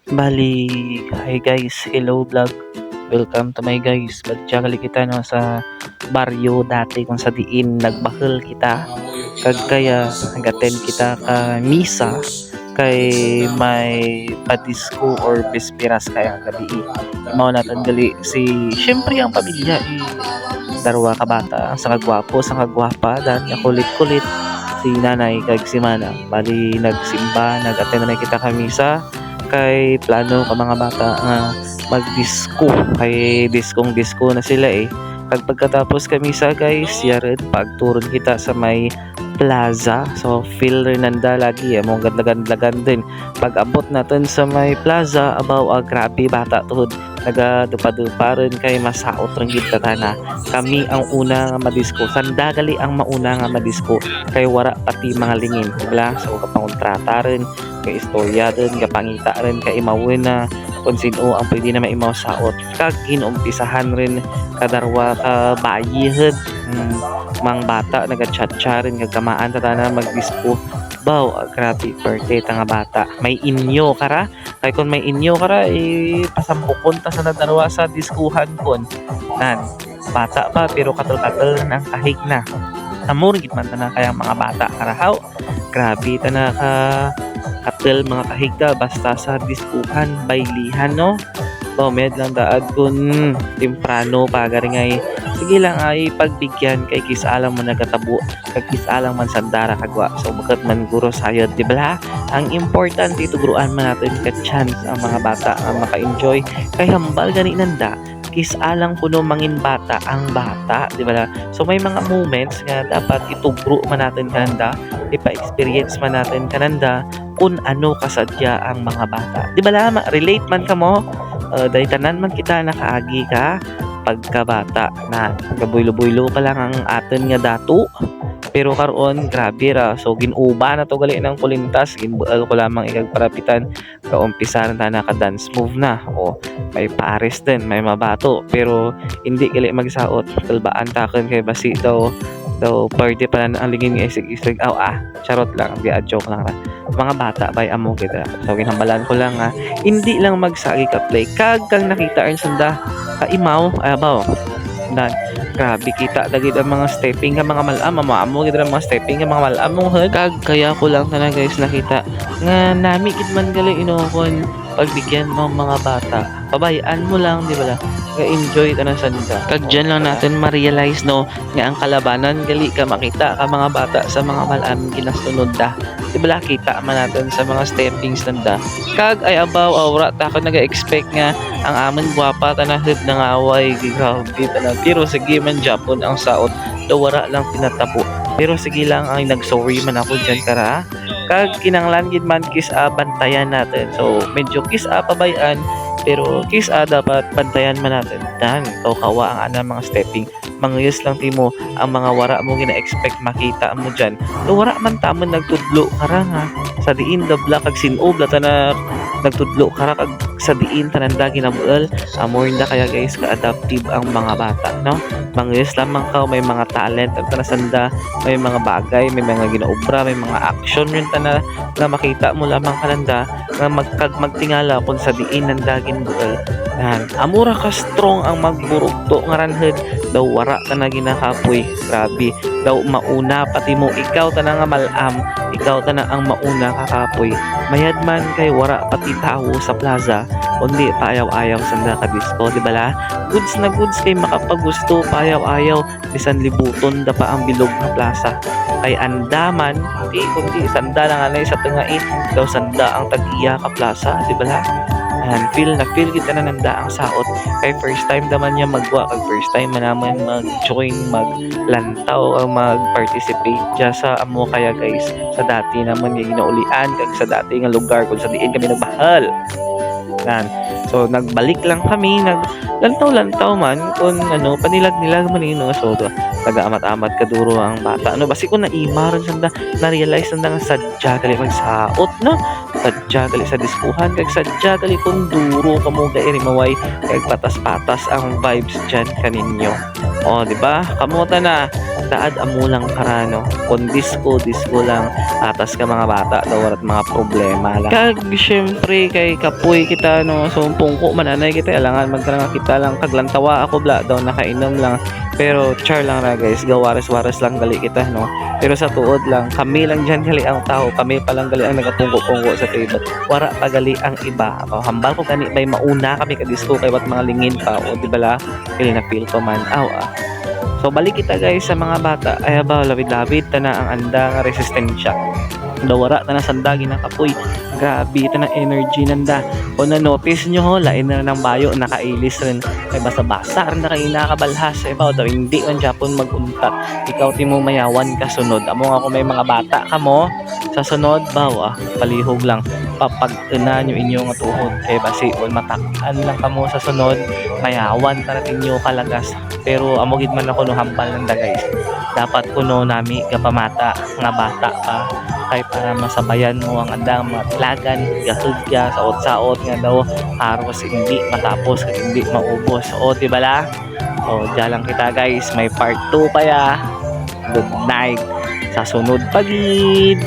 Bali, hi guys, hello vlog. Welcome to my guys. Bali kita no sa baryo dati kung sa diin nagbakal kita. Kag kaya nag-attend kita ka misa kay may padisco or bisperas kaya gabi. Mao natin gali si syempre ang pamilya darwa ka bata, ang sa kagwapo, sa kagwapa, dan kulit-kulit si nanay kag si manang. Bali nagsimba, nag-attend na kita ka misa kay plano ka mga bata nga mag-disco kay disco na sila kag pagkatapos kami sa guys yared pagturon kita sa may plaza so feel rin nanda lagi mo ganda din pag abot natin sa may plaza abaw grabe bata tuhod nagadupa-dupa rin kay masaot rin kita na kami ang una nga madisco sanda gali ang mauna nga madisco kay wara pati mga lingin diba so kapangontrata rin kay istorya din kapangita rin kay imawin na kung sino ang pwede na maimaw saot kag inumpisahan rin kadarwa ka bayihed mang bata nagatchatcha rin kagamaan ta na magdisco baw grabe birthday ta nga bata may inyo kara kay kung may inyo kara pasampukon ta sa nadarwa sa diskuhan kon nan bata pa pero katal-katal ng kahig na amor gid man ta na kaya mga bata karahaw grabe ta na ka katil mga kahigda basta sa diskuhan baylihan no med lang daad kun temprano pagari ngay sige lang ay pagbigyan kay kisalang mo nagatabo kag kisalang man sandara kagwa so bakat man guro sayod di ba ang importante tuguruan man natin ka chance ang mga bata ang maka-enjoy kay hambal gani nanda kisalang kuno mangin bata ang bata di ba so may mga moments nga dapat itugro man natin kananda ipa-experience man natin kananda kung ano kasadya ang mga bata di ba relate man ka mo dahil tanan man kita nakaagi ka pagkabata na kabuylo-buylo pa lang ang atin nga dato pero karon grabe ra so ginuba na to gali ng kulintas ginbual ko lamang ikagparapitan kaumpisa na naka dance move na o may pares din may mabato pero hindi gali magsaot talbaan takon kay basi daw party pa na ang lingin nga isig-isig charot lang di joke lang ra mga bata bay amo kita so ginhambalan ko lang hindi lang magsagi ka play kag nakita rin sanda kaimaw abaw dan grabe kita dagit ang mga stepping nga mga malam amo gid ang mga stepping nga mga malam mo kag kaya ko lang na guys nakita nga nami gid man gali inokon pagbigyan mo mga bata pabayaan mo lang di ba enjoy ka na sanda kag dyan lang natin ma-realize no nga ang kalabanan gali ka makita ka mga bata sa mga malam ginasunod da di ba kita man natin sa mga steppings nanda kag ay abaw awra ta ko naga-expect nga ang amin gwapa tanahid ng away grabe tanan pero sige man Japon ang saot do wara lang tinatapo pero sige lang ay nagsorry man ako dyan kara kag kinanglan gid man bantayan natin so medyo pabayan pero dapat bantayan man natin dan kawa ang anang mga stepping mangyos lang timo ang mga wara mo gina-expect makita mo dyan no wara man tamon nagtudlo kara nga sa diin dabla kag sinob lata na nagtudlo kara kag sa diin tananda ginabuel amor na kaya guys ka-adaptive ang mga bata no mangyos lamang ka may mga talent at tanasanda may mga bagay may mga ginaobra may mga action yun na makita mo lamang kananda nga magtingala kung sa diin nanda ginbuel amura ka strong ang magburugto nga ranhed daw wara ka na ginakapoy grabe daw mauna pati mo ikaw ta na nga malam ikaw ta na ang mauna kakapoy mayad man kay wara pati tao sa plaza kundi paayaw-ayaw sanda ka disco di bala goods na goods kay makapagusto paayaw-ayaw bisan libuton da pa ang bilog na plaza kay andaman kundi sanda lang anay sa tengait daw sanda ang tag-iya ka plaza di bala feel kita na nanda ang saot kay first time naman niya magwa kag first time man naman mag-join maglantaw mag-participate dya sa amo kaya guys sa dati naman yung ginaulian kag sa dati nga lugar kung sa diin kami nagbahal so nagbalik lang kami naglantaw man kung panilag-nilag man so taga-amat-amat kaduro ang bata basi ko naimaron sanda na-realize sanda nga sadya gali magsaot sadya gali sa diskuhan kag sadya gali kung duro kamo gairi maway kag patas-patas ang vibes dyan kaninyo di ba kamuta na daad amulang karano kun disco lang atas ka mga bata daw at mga problema lang kag syempre kay kapoy kita no so pungko mananay kita alangan magkaranga kita lang kaglantawa ako bla daw nakainom lang pero char lang ra guys gawares-wares lang gali kita no pero sa tuod lang kami lang dyan gali ang tao kami pa lang gali ang nagapungko-pungko sa table wara pa gali ang iba o hambal ko gani may mauna kami ka disco kay wat mga lingin pa o di bala feel na feel ko man so balik kita guys sa mga bata ay ba labid-labid ta na ang anda nga resistensya dawara ta na sandagi na kapoy grabe ta na energy nanda o na notice nyo ho lain na ng bayo nakailis rin ay basa-basa rin na kayo nakabalhas ay ba daw hindi man Japon magunta ikaw ti mo mayawan ka sunod amo nga kung may mga bata ka mo sa sunod bawa palihog lang papag-ina nyo inyong tuhod kay basi on matakan lang kamo sa sunod mayawan tarating nyo kalagas pero amogid man ako no hambal nanda guys dapat kuno nami kapamata nga bata pa kay para masabayan mo ang andang mga tilagan gahugya saot-saot nga daw haros hindi matapos at hindi maubos o di bala o diyan lang kita guys may part 2 pa ya good night sa sunod pagid